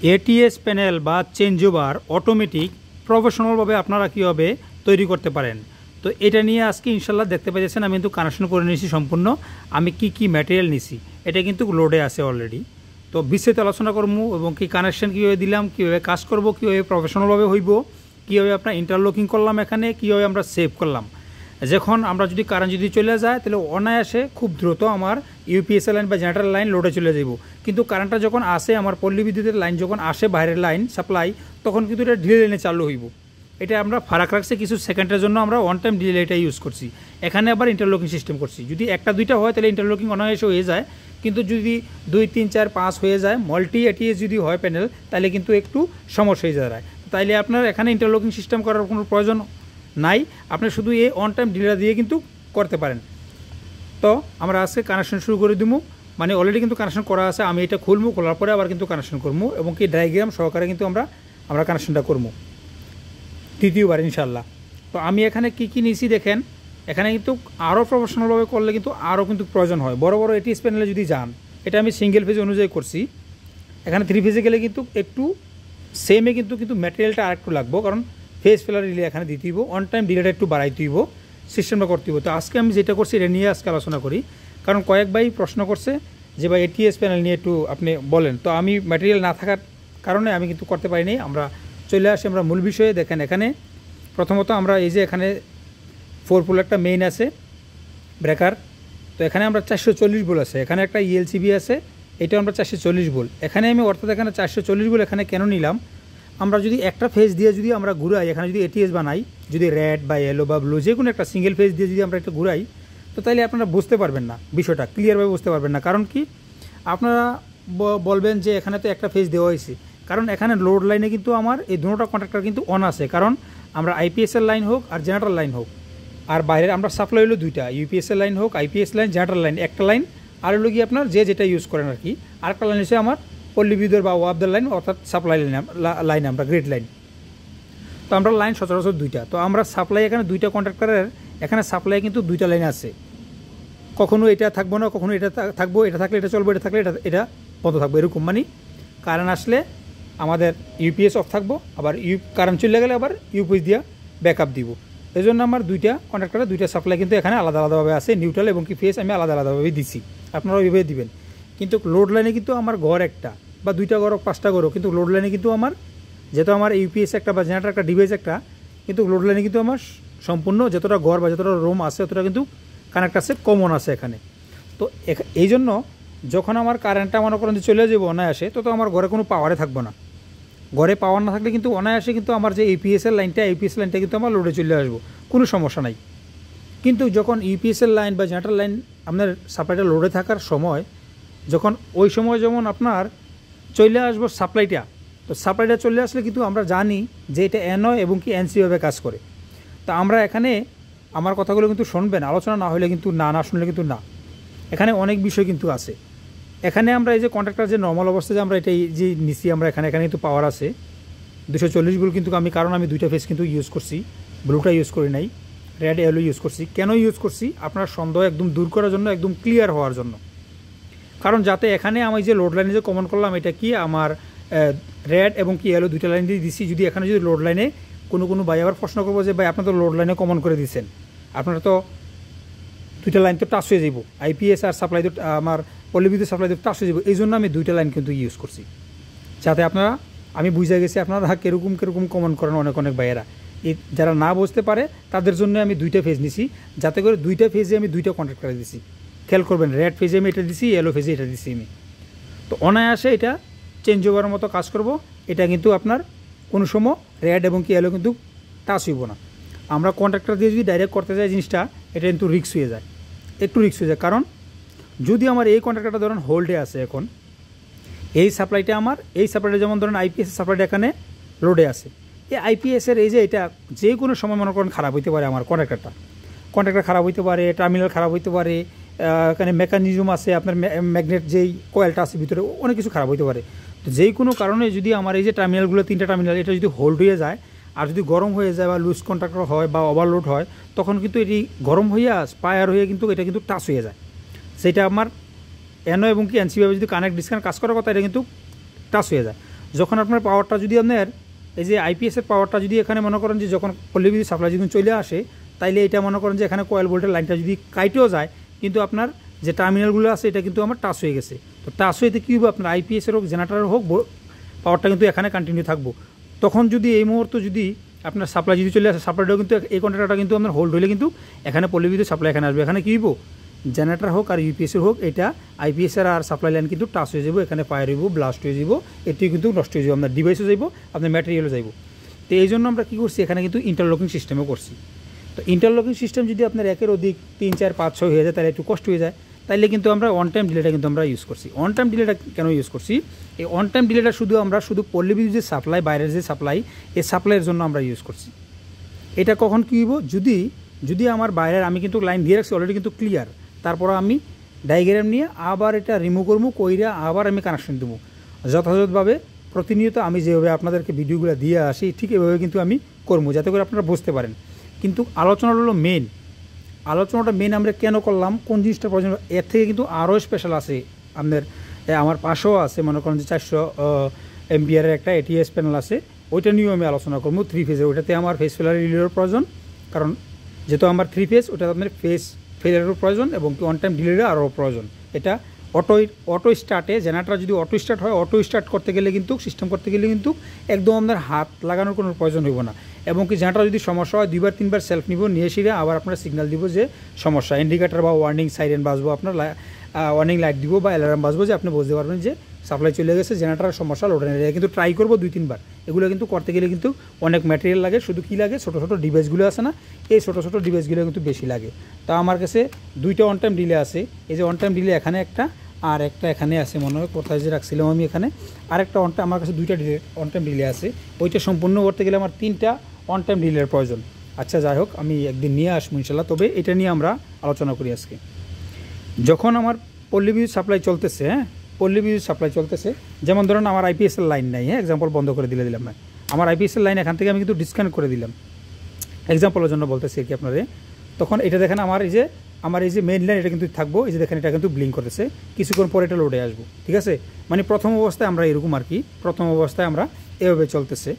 ATS panel বা change over automatic প্রফেশনালভাবে আপনারা কীভাবে তৈরি করতে পারেন। তো এটা নিয়ে আজকে ইনশাল্লাহ দেখতে পাচ্ছেন আমি কিন্তু কানেকশন করে নিয়েছি সম্পূর্ণ। আমি কি ম্যাটেরিয়াল নিছি এটা কিন্তু লোডে আছে অলরেডি। তো বিস্তারিত আলোচনা করবো এবং কি কানেকশন কীভাবে দিলাম, কীভাবে কাজ করব, কীভাবে প্রফেশনালভাবে হইব, কীভাবে আপনার ইন্টারলকিং করলাম, এখানে কীভাবে আমরা সেভ করলাম। যখন আমরা যদি কারেন্ট যদি চলে যায় তাহলে অনায়াসে খুব দ্রুত আমার ইউপিএসএল লাইন বা জেনারেটর লাইন লোডে চলে যাব। কিন্তু কারেন্টটা যখন আসে, আমার পল্লী বিদ্যুতের লাইন যখন আসে বাইরের লাইন সাপ্লাই, তখন কিন্তু এটা ডিলে লাইনে চালু হইব। এটা আমরা ফারাক রাখছে কিছু সেকেন্ডের জন্য, আমরা ওয়ান টাইম ডিলে এটা ইউজ করছি। এখানে আবার ইন্টারলকিং সিস্টেম করছি। যদি একটা দুইটা হয় তাহলে ইন্টারলকিং অনায়াসে হয়ে যায়, কিন্তু যদি 2 3 4 5 হয়ে যায়, মাল্টি এটিএস যদি হয় প্যানেল, তাহলে কিন্তু একটু সমস্যা হয়ে যায়। তাইলে আপনার এখানে ইন্টারলকিং সিস্টেম করার কোনো প্রয়োজন নাই, আপনি শুধু এই অন টাইম ডিলার দিয়ে কিন্তু করতে পারেন। তো আমরা আজকে কানেকশন শুরু করে দিব, মানে অলরেডি কিন্তু কানেকশন করা আছে। আমি এটা খুলবো, খোলার পরে আবার কিন্তু কানেকশন করবো এবং কি ডায়াগ্রাম সহকারে কিন্তু আমরা কানেকশনটা করবো তৃতীয়বার ইনশাল্লাহ। তো আমি এখানে কি নিয়েছি দেখেন, এখানে কিন্তু আরও প্রফেশনালভাবে করলে কিন্তু আরও কিন্তু প্রয়োজন হয়। বড় বড় এটিএস প্যানেলে যদি যান, এটা আমি সিঙ্গেল ফেজ অনুযায়ী করছি। এখানে 3 ফেজে গেলে কিন্তু একটু সেমে কিন্তু ম্যাটেরিয়ালটা আর একটু লাগবো, কারণ ফেজ ফেলার রিলে এখানে দিতে হইব, অন টাইম ডিলেটা একটু বাড়াইতে হইব, সিস্টেমটা করতে হইব। তো আজকে আমি যেটা করছি এটা নিয়ে আজকে আলোচনা করি, কারণ কয়েক ভাই প্রশ্ন করছে যে ভাই এটিএস প্যানেল নিয়ে একটু আপনি বলেন। তো আমি ম্যাটেরিয়াল না থাকার কারণে আমি কিন্তু করতে পারিনি। আমরা চলে আসি আমরা মূল বিষয়ে। দেখেন এখানে প্রথমত আমরা এই যে এখানে 4 পোল একটা মেইন আছে ব্রেকার। তো এখানে আমরা 440 ভোল্ট আছে, এখানে একটা ইএলসিবি আছে, এটা আমরা 440 ভোল্ট। এখানে আমি অর্থাৎ এখানে 440 ভোল্ট এখানে কেন নিলাম, আমরা যদি একটা ফেজ দিয়ে যদি আমরা ঘুরাই, এখানে যদি এটিএস বানাই, যদি রেড বা ইয়েলো বা ব্লু যে কোনো একটা সিঙ্গেল ফেজ দিয়ে যদি আমরা একটা ঘুরাই, তো তাইলে আপনারা বুঝতে পারবেন না, বিষয়টা ক্লিয়ারভাবে বুঝতে পারবেন না। কারণ কি, আপনারা বলবেন যে এখানে তো একটা ফেজ দেওয়া হয়েছে, কারণ এখানে লোড লাইনে কিন্তু আমার এই দুটোটা কন্ট্রাক্টর কিন্তু অন আছে। কারণ আমরা আইপিএসএল লাইন হোক আর জেনারেটর লাইন হোক, আর বাইরের আমরা সাপ্লাই হলো দুইটা, ইউপিএসএল লাইন হোক, আইপিএস লাইন, জেনারেটর লাইন একটা লাইন, আর হলো কি আপনার যেটা ইউজ করেন আর কি। আরেকটা লাইন হচ্ছে আমার পল্লী বিদ্যুৎ বা ওয়াবদার লাইন, অর্থাৎ সাপ্লাই লাইন আমরা গ্রিড লাইন। তো আমরা লাইন সচরাচর দুইটা। তো আমরা সাপ্লাই এখানে দুইটা কন্ট্রাক্টরের এখানে সাপ্লাই কিন্তু দুইটা লাইন আছে। কখনো এটা থাকবো না, কখনো এটা থাকবো, এটা থাকলে এটা চলবো, এটা থাকলে এটা বন্ধ থাকবো, এরকম। মানে কারেন্ট আসলে আমাদের ইউপিএস অফ থাকবো, আবার কারেন্ট চলে গেলে আবার ইউপিএস দিয়ে ব্যাকআপ দিব। এই জন্য আমার দুইটা কন্ট্রাক্টরের দুইটা সাপ্লাই কিন্তু এখানে আলাদা আলাদাভাবে আছে, নিউট্রাল এবং কি ফেস আমি আলাদা আলাদাভাবে দিচ্ছি, আপনারা ওইভাবে দিবেন। কিন্তু লোড লাইনে কিন্তু আমার ঘর একটা বা দুইটা ঘর হোক, 5টা ঘর হোক, কিন্তু লোড লাইনে কিন্তু আমার যেহেতু আমার ইউপিএস একটা বা জেনারেটর একটা ডিভাইস একটা, কিন্তু লোড লাইনে কিন্তু আমার সম্পূর্ণ যতটা ঘর বা যতটা রুম আছে ততটা কিন্তু কানেক্ট আছে, কমন আছে এখানে। তো এই জন্য যখন আমার কারেন্টটা মনে করেন যে চলে যাবো অনায়াসে, তো আমার ঘরে কোনো পাওয়ারে থাকবো না। ঘরে পাওয়ার না থাকলে কিন্তু অনায়াসে কিন্তু আমার যে ইউপিএসএল লাইনটা কিন্তু আমার লোডে চলে আসবো, কোনো সমস্যা নাই। কিন্তু যখন ইউপিএসএল লাইন বা জেনারেটর লাইন আপনার সাপ্লাইটা লোডে থাকার সময়, যখন ওই সময় যেমন আপনার চলে আসবো সাপ্লাইটা, তো সাপ্লাইটা চলে আসলে কিন্তু আমরা জানি যে এটা এনও এবং কি এনসিভাবে কাজ করে। তা আমরা এখানে আমার কথাগুলো কিন্তু শুনবেন, আলোচনা না হলে কিন্তু না শুনলে কিন্তু না, এখানে অনেক বিষয় কিন্তু আছে। এখানে আমরা এই যে কন্ট্রাক্টর যে নর্মাল অবস্থায় যে আমরা এটা যে নিচ্ছি, আমরা এখানে কিন্তু পাওয়ার আছে 240 ভোল্ট, কিন্তু কারণ আমি দুইটা ফেজ কিন্তু ইউজ করছি, ব্লুটা ইউজ করি নাই, রেড ইয়েলো ইউজ করছি। কেন ইউজ করছি, আপনার সন্দেহ একদম দূর করার জন্য, একদম ক্লিয়ার হওয়ার জন্য। কারণ যাতে এখানে আমি যে লোড লাইনে যে কমন করলাম, এটা কি আমার রেড এবং কি ইয়েলো দুইটা লাইন দিয়ে দিচ্ছি। যদি এখানে যদি লোড লাইনে কোনো ভাই আবার প্রশ্ন করবো যে ভাই আপনার তো লোড লাইনে কমন করে দিচ্ছেন, আপনারা তো দুইটা লাইন তো টাচ হয়ে যাব, আইপিএস আর সাপ্লাই তো আমার পল্লী বিদ্যুৎ সাপ্লাই তো টাচ হয়ে যাব। এই জন্য আমি দুইটা লাইন কিন্তু ইউজ করছি, যাতে আপনারা, আমি বুঝে গেছি আপনারা কিরকম কমন করেন অনেক ভাইয়েরা। এই যারা না বুঝতে পারে তাদের জন্য আমি দুইটা ফেজ নিছি, যাতে করে দুইটা ফেজে আমি দুইটা কন্ট্রাক্টরে দিছি। খেয়াল করবেন, রেড ফেজে আমি এটা দিছি, ইয়েলো ফেজে এটা দিছি আমি। তো অনায়াসে এটা চেঞ্জ ওভারের মতো কাজ করব। এটা কিন্তু আপনার কোনো সময় রেড এবং কি ইয়েলো কিন্তু টাচ হইব না। আমরা কন্ট্রাক্টর দিয়ে যদি ডাইরেক্ট করতে যাই জিনিসটা, এটা কিন্তু রিস্ক হয়ে যায়, একটু রিস্ক হয়ে যায়। কারণ যদি আমার এই কন্ট্রাক্টরটা ধরেন হোল্ডে আছে, এখন এই সাপ্লাইটা আমার, এই সাপ্লাইটা যেমন ধরেন আইপিএসের সাপ্লাইটা এখানে লোডে আছে, এই আইপিএসের এই যে এটা যে কোনো সময় মনে করেন খারাপ হইতে পারে, আমার কন্ট্রাক্টর খারাপ হইতে পারে, টার্মিনাল খারাপ হইতে পারে, এখানে মেকানিজম আছে, আপনার ম্যাগনেট যেই কয়েলটা আছে ভিতরে, অনেক কিছু খারাপ হইতে পারে। তো যেই কোনো কারণে যদি আমার এই যে টার্মিনালগুলো 3টা টার্মিনাল, এটা যদি হোল্ড হয়ে যায় আর যদি গরম হয়ে যায় বা লুজ কন্ট্রাক্টর হয় বা ওভারলোড হয়, তখন কিন্তু এটি গরম হইয়া স্পায়ার হয়ে কিন্তু এটা কিন্তু টাচ হয়ে যায়। সেটা আমার এনও এবং কি এনসিভাবে যদি কানেক্ট ডিসকানেক্ট কাজ করার কথা, এটা কিন্তু টাচ হয়ে যায়। যখন আপনার পাওয়ারটা যদি আপনার এই যে আইপিএসের পাওয়ারটা যদি এখানে মনে করেন যে যখন পল্লী বিদ্যুৎ সাপ্লাই যখন চলে আসে, তাইলে এটা মনে করেন যে এখানে কয়েল ভোল্টের লাইনটা যদি কাইটেও যায়, কিন্তু আপনার যে টার্মিনালগুলো আছে এটা কিন্তু আমার টাচ হয়ে গেছে। তো টাচ হইতে কী হবে, আপনার আইপিএসের হোক জেনারেটার হোক পাওয়ারটা কিন্তু এখানে কন্টিনিউ থাকবো। তখন যদি এই মুহূর্তে যদি আপনার সাপ্লাই যদি চলে আসে, সাপ্লাইটাও কিন্তু এই কন্ট্রাক্টরটা কিন্তু আপনার হোল্ড হলে কিন্তু এখানে পল্লী বিদ্যুৎ সাপ্লাই এখানে আসবে। এখানে কী হইব, জেনারেটার হোক আর ইউপিএসের হোক, এটা আইপিএসের আর সাপ্লাই লাইন কিন্তু টাচ হয়ে যাব, এখানে ফায়ার হইব, ব্লাস্ট হয়ে যাব, এটি কিন্তু নষ্ট হয়ে যাব, আপনার ডিভাইসও যাইব, আপনার ম্যাটেরিয়ালও যাইব। তো এই জন্য আমরা কী করছি, এখানে কিন্তু ইন্টারলকিং সিস্টেমও করছি। তো ইন্টারলকিং সিস্টেম যদি আপনার একের অধিক 3, 4, 5, 6 হয়ে যায়, তাহলে একটু কষ্ট হয়ে যায়। তাইলে কিন্তু আমরা অন টাইম ডিলেটা কিন্তু আমরা ইউজ করছি। অন টাইম ডিলেটা কেন ইউজ করছি, এই অন টাইম ডিলেটা শুধু পল্লী বিদ্যুৎ যে সাপ্লাই, বাইরের যে সাপ্লাই, এই সাপ্লাইয়ের জন্য আমরা ইউজ করছি। এটা কখন কী হইব, যদি আমার বাইরের আমি কিন্তু লাইন দিয়ে রাখছি অলরেডি কিন্তু ক্লিয়ার, তারপর আমি ডায়াগ্রাম নিয়ে আবার এটা রিমুভ করবো, কইরা আবার আমি কানেকশন দেবো যথাযথভাবে। প্রতিনিয়ত আমি যেভাবে আপনাদেরকে ভিডিওগুলো দিয়ে আসি ঠিক এভাবে কিন্তু আমি করবো, যাতে করে আপনারা বুঝতে পারেন। কিন্তু আলোচনাটা হলো আলোচনাটা মেন আমরা কেন করলাম, কোন জিনিসটা প্রয়োজন, এর থেকে কিন্তু আরও স্পেশাল আছে। আমার পাশেও আছে মনে করেন যে 400 এমপিআরের একটা এটিএস প্যানেল আছে, ওইটা নিয়েও আমি আলোচনা করবো 3 ফেজের। ওইটাতে আমার ফেস ফেলার রিলেরও প্রয়োজন, কারণ যেহেতু আমার 3 ফেজ, ওটা আপনার ফেস ফেলারেরও প্রয়োজন এবং অন টাইম ডিলেরও আরও প্রয়োজন। এটা অটো স্টার্টে জেনারেটর যদি অটো স্টার্ট হয়, অটো স্টার্ট করতে গেলে কিন্তু সিস্টেম করতে গেলে কিন্তু একদম আপনার হাত লাগানোর কোনো প্রয়োজন হইব না। এবং কি জেনারেটর যদি সমস্যা হয় 2বার 3বার সেলফ নিব, নিয়ে এসে আবার আপনার সিগন্যাল দিব যে সমস্যা, ইন্ডিকেটার বা ওয়ার্নিং সাইরেন বাজবো, আপনার ওয়ার্নিং লাইট দিব বা অ্যালার্ম বাজবো, যে আপনি বুঝতে পারবেন যে সাপ্লাই চলে গেছে, জেনারেটারের সমস্যা লোড নেই। কিন্তু ট্রাই করবো 2-3 বার। এগুলো কিন্তু করতে গেলে কিন্তু অনেক ম্যাটেরিয়াল লাগে, শুধু কী লাগে, ছোটো ছোটো ডিভাইসগুলো আছে না, এই ছোটো ছোটো ডিভাইসগুলো কিন্তু বেশি লাগে। তা আমার কাছে 2টা অন টাইম ডিলে আছে, এই যে অন টাইম ডিলে এখানে একটা আর একটা এখানে আছে, মনে হয় কোথায় যে রাখছিলাম আমি, এখানে আরেকটা আমার কাছে 2টা অন টাইম ডিলে আছে। ওইটা সম্পূর্ণ করতে গেলে আমার 3টা অন টাইম ডিলের প্রয়োজন। আচ্ছা যাই হোক, আমি একদিন নিয়ে আসবো ইনশাল্লাহ। তবে এটা নিয়ে আমরা আলোচনা করি আজকে। যখন আমার পল্লী বিদ্যুৎ সাপ্লাই চলতেছে, পল্লী বিদ্যুৎ সাপ্লাই চলতেছে, যেমন ধরুন আমার আইপিএসের লাইন নাই, এক্সাম্পল বন্ধ করে দিলাম না, আমার আইপিএসের লাইন এখান থেকে আমি কিন্তু ডিসকানেক্ট করে দিলাম, এক্সাম্পলের জন্য বলতেছি আর কি আপনারে। তখন এটা দেখেন আমার এই যে মেইন লাইন, এটা কিন্তু থাকবো, এই যে দেখেন এটা কিন্তু ব্লিঙ্ক করতেছে, কিছুক্ষণ পরে এটা লোডে আসবো, ঠিক আছে। মানে প্রথম অবস্থায় আমরা এরকম আর কি, প্রথম অবস্থায় আমরা এভাবে চলতেছে,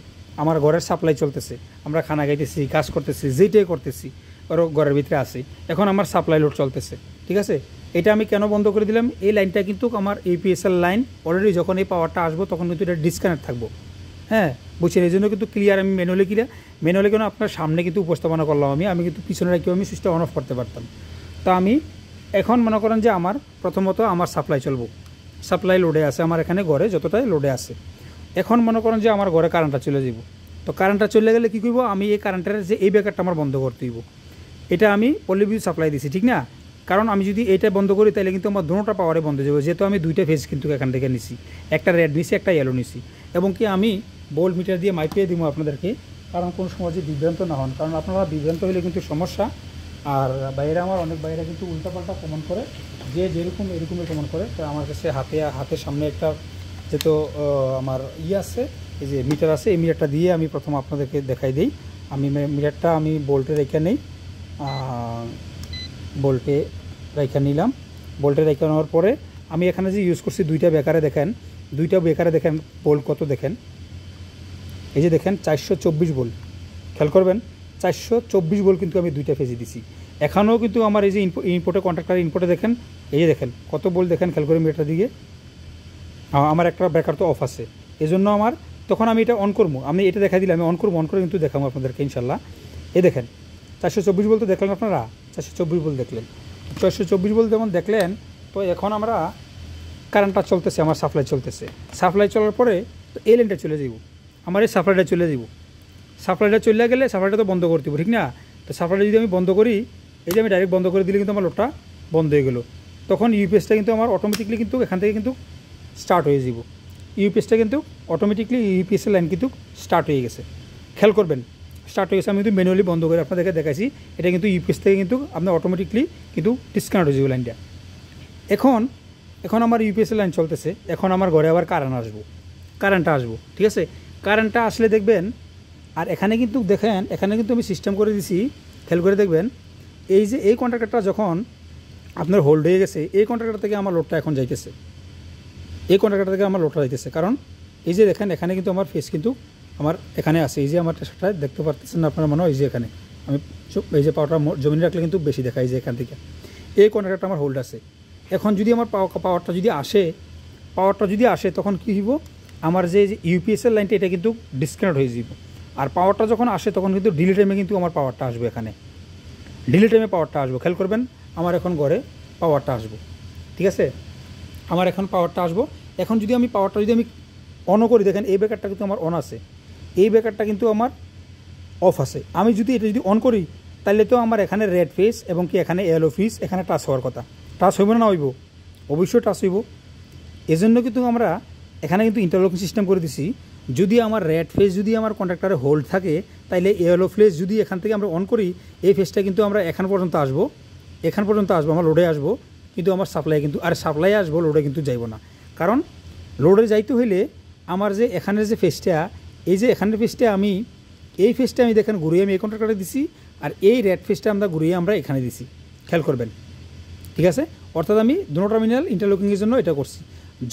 আমার ঘরের সাপ্লাই চলতেছে, আমরা খানা খাইতেছি, কাজ করতেছি, যেইটাই করতেছি ওর ঘরের ভিতরে আসি, এখন আমার সাপ্লাই লোড চলতেছে, ঠিক আছে। এটা আমি কেন বন্ধ করে দিলাম, এই লাইনটা কিন্তু আমার ইউপিএসএল লাইন, অলরেডি যখন এই পাওয়ারটা আসবো তখন কিন্তু এটা ডিসকানেক্ট থাকবো, বুঝছেন। এই জন্য কিন্তু ক্লিয়ার আমি ম্যানুয়ালি কেন আপনার সামনে কিন্তু উপস্থাপনা করলাম, আমি কিন্তু পিছনে রেখেও আমি সুইচটা অন অফ করতে পারতাম। তা আমি এখন মনে করেন যে আমার প্রথমত আমার সাপ্লাই চলবো, সাপ্লাই লোডে আছে আমার এখানে ঘরে যতটাই লোডে আছে। এখন মনে করেন যে আমার ঘরে কারেন্টটা চলে যাব, তো কারেন্টটা চলে গেলে কী করব, আমি এই কারেন্টের যে এই ব্যাপারটা আমার বন্ধ করতে হইব। এটা আমি পল্লী বিদ্যুৎ সাপ্লাই দিছি, ঠিক না, কারণ আমি যদি এটা বন্ধ করি তাহলে কিন্তু আমার দুটোটা পাওয়ারে বন্ধ হয়ে যাবে, যেহেতু আমি 2টা ফেজ কিন্তু এখান থেকে নিছি, একটা রেড নিছি, একটা ইয়েলো নিছি। এবং কি আমি ভোল্ট মিটার দিয়ে মাইপিয়ে দিব আপনাদেরকে, কারণ কোনো সময় যে বিভ্রান্ত না হন, কারণ আপনারা বিভ্রান্ত হলে কিন্তু সমস্যা। আর বাইরে আমার অনেক বাইরে কিন্তু উল্টাপাল্টা কমন করে, যে যেরকম এরকমই কমন করে। তো আমার কাছে হাতের সামনে একটা যেহেতু আমার আছে, এই যে মিটার আছে, এই মিটারটা দিয়ে আমি প্রথম আপনাদেরকে দেখাই দিই। আমি মিটারটা আমি ভোল্টে রেখে নেই, ভোল্টে রেখে নিলাম। ভোল্টে রেখে নেওয়ার পরে আমি এখানে যে ইউজ করছি 2টা বেকারে দেখেন, 2টা বেকারে দেখেন ভোল্ট কত দেখেন, এই যে দেখেন 424 ভোল্ট, খেয়াল করবেন 424 ভোল্ট কিন্তু আমি 2টা ফেজে দিছি। এখানেও কিন্তু আমার এই যে ইনপুটে কন্ট্রাক্টর ইনপুটে দেখেন, এই যে দেখেন কত ভোল্ট দেখেন, খেয়াল করে মিটার দিকে। আমার একটা ব্রেকার তো অফ আছে, এই জন্য আমার তখন আমি এটা অন করবো, আমি এটা দেখা দিলে আমি অন করে কিন্তু দেখাবো আপনাদেরকে ইনশাল্লাহ। এই দেখেন 424 ভোল্ট দেখলেন আপনারা, 424 ভোল্ট দেখলেন, 424 ভোল্ট যেমন দেখলেন। তো এখন আমরা কারেন্টটা চলতেছে, আমার সাপ্লাই চলতেছে, সাপ্লাই চলার পরে তো এই লাইনটা চলে যাব, আমার এই সাপ্লাইটা চলে যাব। সাপ্লাইটা চলে গেলে সাপ্লাইটা তো বন্ধ করতে হবে, ঠিক না। তো সাপ্লাইটা যদি আমি বন্ধ করি, এই যে আমি ডাইরেক্ট বন্ধ করে দিলে কিন্তু আমার লোডটা বন্ধ হয়ে গেল, তখন ইউপিএসটা কিন্তু আমার অটোমেটিকলি কিন্তু এখান থেকে কিন্তু স্টার্ট হয়ে যাব। ইউপিএসটা কিন্তু অটোমেটিকলি ইউপিএসের লাইন কিন্তু স্টার্ট হয়ে গেছে, খেয়াল করবেন স্টার্ট হয়ে গেছে। আমি কিন্তু ম্যানুয়ালি বন্ধ করে আপনাদেরকে দেখাইছি, এটা কিন্তু ইউপিএস থেকে কিন্তু আপনার অটোমেটিকলি কিন্তু ডিসকানেক্ট হয়ে যাবে লাইনটা। এখন আমার ইউপিএসের লাইন চলতেছে, এখন আমার ঘরে আবার কারেন্টটা আসবো, ঠিক আছে। কারেন্টটা আসলে দেখবেন, আর এখানে কিন্তু দেখেন, এখানে কিন্তু আমি সিস্টেম করে দিছি, খেয়াল করে দেখবেন, এই যে এই কন্ট্রাক্টরটা যখন আপনার হোল্ড হয়ে গেছে, এই কন্ট্রাক্টর থেকে আমার লোডটা এখন যাইতেছে, এই কন্ট্রাক্টর থেকে আমার লোডটা যাইতেছে, কারণ এই যে দেখেন এখানে কিন্তু আমার ফেস কিন্তু আমার এখানে আছে, এই যে আমার সেটা দেখতে পারতেছেন না আপনারা মনে হয়, এই যে এখানে আমি এই যে পাওয়ারটা জমিনে রাখলে কিন্তু বেশি দেখায়, এই যে এখান থেকে এই কন্ট্যাক্টটা আমার হোল্ড আছে। এখন যদি আমার পাওয়ারটা যদি আসে তখন কী হইব, আমার যে ইউপিএসের লাইনটা এটা কিন্তু ডিসকানেক্ট হয়ে যাব। আর পাওয়ারটা যখন আসে তখন কিন্তু ডিলে টাইমে কিন্তু আমার পাওয়ারটা আসবে, এখানে ডিলে টাইমে পাওয়ারটা আসবো। খেয়াল করবেন আমার এখন ঘরে পাওয়ারটা আসবো, ঠিক আছে, আমার এখন পাওয়ারটা আসবো। এখন যদি আমি পাওয়ারটা যদি আমি অনও করি, দেখেন এই ব্রেকারটা কিন্তু আমার অন আছে, এই ব্রেকারটা কিন্তু আমার অফ আছে। আমি যদি এটা যদি অন করি তাহলে তো আমার এখানে রেড ফেস এবং কি এখানে ইয়েলো ফেস এখানে টাচ হওয়ার কথা, টাচ হইব না হইব? অবশ্যই টাচ হইব। এজন্য কিন্তু আমরা এখানে কিন্তু ইন্টারলকিং সিস্টেম করে দিছি। যদি আমার রেড ফেস যদি আমার কন্ট্রাক্টরে হোল্ড থাকে তাইলে ইয়েলো ফেস যদি এখান থেকে আমরা অন করি, এই ফেসটা কিন্তু আমরা এখান পর্যন্ত আসবো, আমার লোডে আসবো, কিন্তু আমার সাপ্লাই আসবো, লোডে কিন্তু যাইব না। কারণ লোডে যাইতে হইলে আমার যে এখানের যে ফেসটা, এই যে এখানের ফেসটা আমি দেখেন ঘুরিয়ে আমি এই কন্ট্রাক্টরে দিছি, আর এই রেড ফেসটা ঘুরিয়ে আমরা এখানে দিছি। খেয়াল করবেন, ঠিক আছে। অর্থাৎ আমি দুটো টার্মিনাল ইন্টারলকিংয়ের জন্য এটা করছি।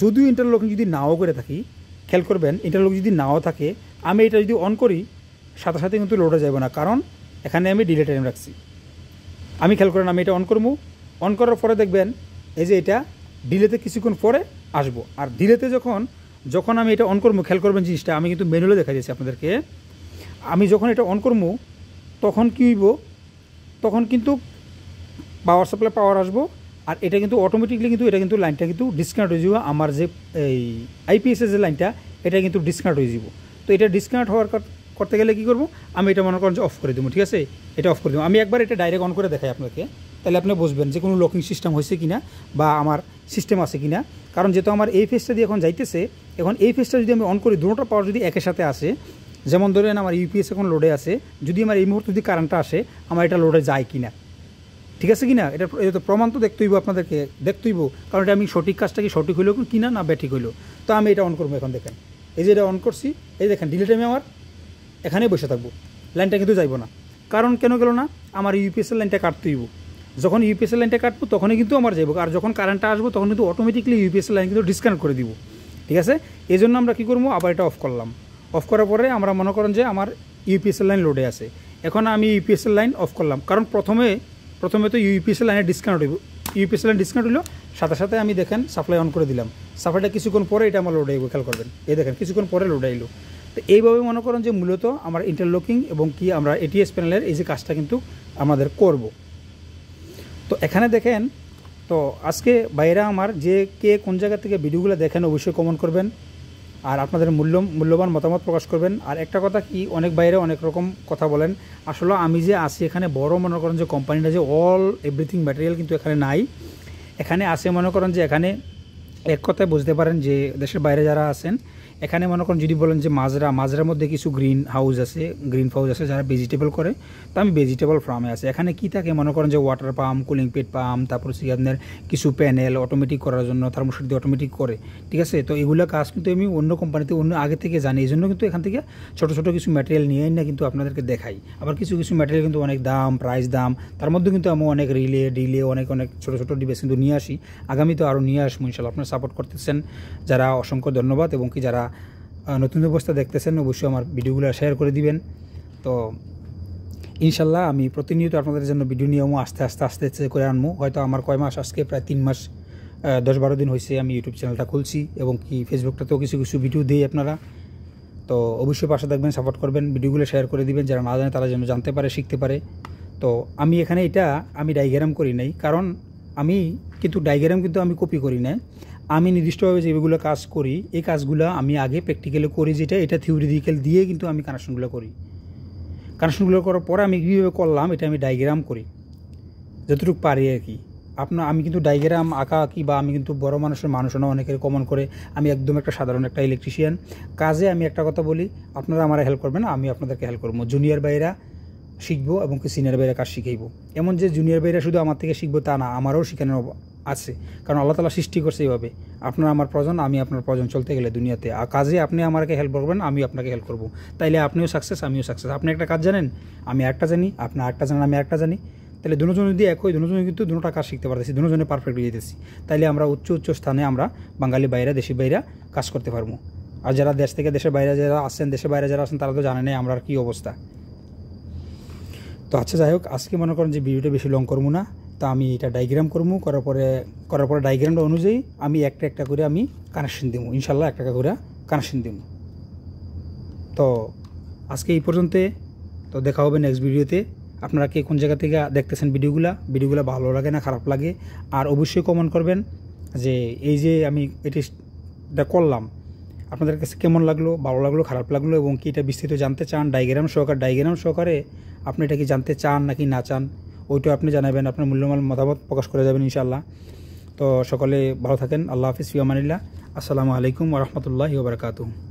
যদিও ইন্টারলকিং যদি নাও করে থাকি, খেয়াল করবেন ইন্টারলকিং যদি নাও থাকে, আমি এটা যদি অন করি সাথে সাথে কিন্তু লোডে যাব না, কারণ এখানে আমি ডিলে টাইম রাখছি। আমি খেয়াল করেন আমি এটা অন করবো, অন করার পরে দেখবেন এই যে এটা ডিলেতে কিছুক্ষণ পরে আসবো। আর ডিলেতে যখন আমি এটা অন করবো, খেয়াল করবেন জিনিসটা আমি কিন্তু ম্যানুয়ালে দেখা যাচ্ছে আপনাদেরকে। আমি যখন এটা অন করবো তখন কী হইব, তখন কিন্তু পাওয়ার সাপ্লাই পাওয়ার আসবো, আর এটা কিন্তু অটোমেটিকলি কিন্তু এটা কিন্তু লাইনটা কিন্তু ডিসকানেক্ট হয়ে যাব। আমার যে এই আইপিএসের যে লাইনটা এটা কিন্তু ডিসকানেক্ট হয়ে যাব। তো এটা ডিসকানেক্ট হওয়ার করতে গেলে কী করবো, আমি এটা মনে করেন যে অফ করে দেবো, ঠিক আছে, এটা অফ করে দেবো। আমি একবার এটা ডাইরেক্ট অন করে দেখাই আপনাকে, তাহলে আপনি বুঝবেন যে কোনো লকিং সিস্টেম হয়েছে কিনা বা আমার সিস্টেম আছে কিনা। কারণ যেহেতু আমার এই ফেসটা দিয়ে এখন যাইতেছে, এখন এই ফেসটা যদি আমি অন করি, দুটোটা পাওয়ার যদি একের সাথে আসে, যেমন ধরেন আমার ইউপিএস এখন লোডে আছে, যদি আমার এই মুহূর্তে যদি কারেন্টটা আসে আমার এটা লোডে যায় কিনা, ঠিক আছে কিনা, এটা তো প্রমাণ তো দেখতেইব, আপনাদেরকে দেখতেইব, কারণ এটা আমি সঠিক কাজটা কি সঠিক হইলো কিনা না ব্যাঠিক হইলো। তো আমি এটা অন করবো। এখন দেখেন এই যে এটা অন করছি, এই দেখেন ডিলে টাইমে আমার এখানেই বসে থাকবো, লাইনটা কিন্তু যাইব না। কারণ কেন গেল না, আমার ইউপিএসের লাইনটা কাটতেইব। যখন ইউপিএসের লাইনটা কাটবো তখনই কিন্তু আমার যাইব, আর যখন কারেন্টটা আসবো তখন কিন্তু অটোমেটিকলি ইউপিএসের লাইন কিন্তু ডিসকানেক্ট করে দিব, ঠিক আছে। এই জন্য আমরা কী করবো, আবার এটা অফ করলাম। অফ করার পরে আমরা মনে করেন যে আমার ইউপিএসের লাইন লোডে আছে, এখন আমি ইউপিএসের লাইন অফ করলাম। কারণ প্রথমে তো ইউপিএসের লাইনে ডিসকানেক্ট হইব, ইউপিএসের লাইন ডিসকানেক্ট হইলো, সাথে সাথে আমি দেখেন সাপ্লাই অন করে দিলাম, সাপ্লাইটা কিছুক্ষণ পরে এটা আমার লোড আইব। খেয়াল করবেন এই দেখেন কিছুক্ষণ পরে লোড আইলো। তো এইভাবে মনে করেন যে মূলত আমার ইন্টারলকিং এবং কি আমরা এটিএস প্যানেলের এই যে কাজটা কিন্তু আমাদের করব। তো এখানে দেখেন, তো আজকে বাইরে আমার যে কে কোন জায়গা থেকে ভিডিওগুলো দেখেন অবশ্যই কমেন্ট করবেন, আর আপনাদের মূল্যবান মতামত প্রকাশ করবেন। আর একটা কথা কি, অনেক বাইরে অনেক রকম কথা বলেন, আসলে আমি যে আছি এখানে বড় মনে করেন যে কোম্পানিটা যে অল এভরিথিং ম্যাটেরিয়াল কিন্তু এখানে নাই, এখানে আসে মনে করেন যে এখানে এক কথায় বুঝতে পারেন যে দেশের বাইরে যারা আছেন এখানে মনে করেন যদি বলেন যে মাজরার মধ্যে কিছু গ্রিন হাউস আছে যারা ভেজিটেবল করে, তো আমি ভেজিটেবল ফার্মে আছে। এখানে কি থাকে মনে করেন যে ওয়াটার পাম্প, কুলিং পেট পাম্প, তারপর হচ্ছে আপনার কিছু প্যানেল অটোমেটিক করার জন্য থার্মোস্ট্যাট দিয়ে অটোমেটিক করে, ঠিক আছে। তো এগুলো কাজ কিন্তু আমি অন্য কোম্পানিতে আগে থেকে জানি, এই জন্য কিন্তু এখান থেকে ছোটো ছোটো কিছু ম্যাটেরিয়াল নিয়ে না কিন্তু আপনাদেরকে দেখাই। আবার কিছু ম্যাটেরিয়াল কিন্তু অনেক দাম, প্রাইস দাম, তার মধ্যে কিন্তু আমি অনেক ডিলে অনেক ছোটো ছোটো ডিভাইস কিন্তু নিয়ে আসি। আগামী তো আরও নিয়ে আসবো ইনশাল্লাহ। আপনারা সাপোর্ট করতেছেন যারা, অসংখ্য ধন্যবাদ। এবং কি যারা নতুন অবস্থা দেখতেছেন অবশ্যই আমার ভিডিওগুলো শেয়ার করে দিবেন। তো ইনশাল্লাহ আমি প্রতিনিয়ত আপনাদের জন্য ভিডিও নিয়ম আস্তে আস্তে করে আনবো। হয়তো আমার কয় মাস, আজকে প্রায় 3 মাস 10-12 দিন হয়েছে আমি ইউটিউব চ্যানেলটা খুলছি, এবং কি ফেসবুকটাতেও কিছু ভিডিও দিই আপনারা। তো অবশ্যই পাশে থাকবেন, সাপোর্ট করবেন, ভিডিওগুলো শেয়ার করে দিবেন, যারা না জানে তারা যেন জানতে পারে, শিখতে পারে। তো আমি এখানে আমি ডায়াগ্রাম করি নাই, কারণ আমি কিন্তু ডায়াগ্রাম কিন্তু আমি কপি করি না। আমি নির্দিষ্টভাবে যেগুলো কাজ করি এই কাজগুলো আমি আগে প্র্যাকটিক্যালি করি, এটা থিওরিটিক্যাল দিয়ে কিন্তু আমি কানেকশনগুলো করি। কানেকশনগুলো করার পরে আমি কীভাবে করলাম এটা আমি ডায়াগ্রাম করি যতটুকু পারি আর কি। আমি কিন্তু ডায়াগ্রাম আঁকা বা আমি কিন্তু বড় মানুষও না, অনেকের কমন করে। আমি একদম একটা সাধারণ একটা ইলেকট্রিশিয়ান। কাজে আমি একটা কথা বলি, আপনারা আমার হেল্প করবেন, আমি আপনাদেরকে হেল্প করবো। জুনিয়র ভাইরা শিখবো এবং কি সিনিয়র ভাইরা কাজ শিখাইব। এমন যে জুনিয়র ভাইরা শুধু আমার থেকে শিখবো তা না, আমারও শেখানোর আছে, কারণ আল্লাহ তাআলা সৃষ্টি করছে এইভাবে। আপনার আমার প্রয়োজন, আমি আপনার প্রয়োজন চলতে গেলে দুনিয়াতে। আর কাজে আপনি আমাকে হেল্প করবেন, আমি আপনাকে হেল্প করবো, তাইলে আপনিও সাকসেস, আমিও সাকসেস। আপনি একটা কাজ জানেন, আমি একটা জানি, আপনি একটা জানেন, আমি একটা জানি, তাহলে দুজন যদি এক হই, দুজনে কিন্তু দুটা কাজ শিখতে পারতেছি, দুজনে পারফেক্ট হয়ে যেতেছি। তাইলে আমরা উচ্চ স্থানে আমরা বাঙালি বাইরা, দেশি বাইরা কাজ করতে পারবো। আর যারা দেশ থেকে দেশের বাইরে যারা আসছেন, দেশের বাইরে যারা আছেন তারা তো জানেন আমরা আর কী অবস্থা। তো আচ্ছা যাই হোক, আজকে মনে করেন যে ভিডিওটা বেশি লং করবো না, তো আমি এটা ডায়াগ্রাম করবো, করার পরে ডায়াগ্রামটা অনুযায়ী আমি একটা করে আমি কানেকশন দিব, ইনশাল্লাহ একটা করে কানেকশন দিব। তো আজকে এই পর্যন্ত, তো দেখা হবে নেক্সট ভিডিওতে। আপনারা কে কোন জায়গা থেকে দেখতেছেন ভিডিওগুলো ভালো লাগে না খারাপ লাগে, আর অবশ্যই কমেন্ট করবেন যে এই যে আমি এটা করলাম আপনাদের কাছে কেমন লাগলো, ভালো লাগলো খারাপ লাগলো, এবং কি এটা বিস্তৃত জানতে চান ডায়াগ্রাম সহকারে আপনি এটা কি জানতে চান নাকি না চান, ওইটা আপনি জানাবেন, আপনার মূল্যবান মতামত প্রকাশ করে যাবেন ইনশাআল্লাহ। তো সকলে ভালো থাকেন, আল্লাহ হাফিজ, ফি আমানিল্লাহ, আসসালামু আলাইকুম ওয়া রাহমাতুল্লাহি ওয়া বারাকাতুহু।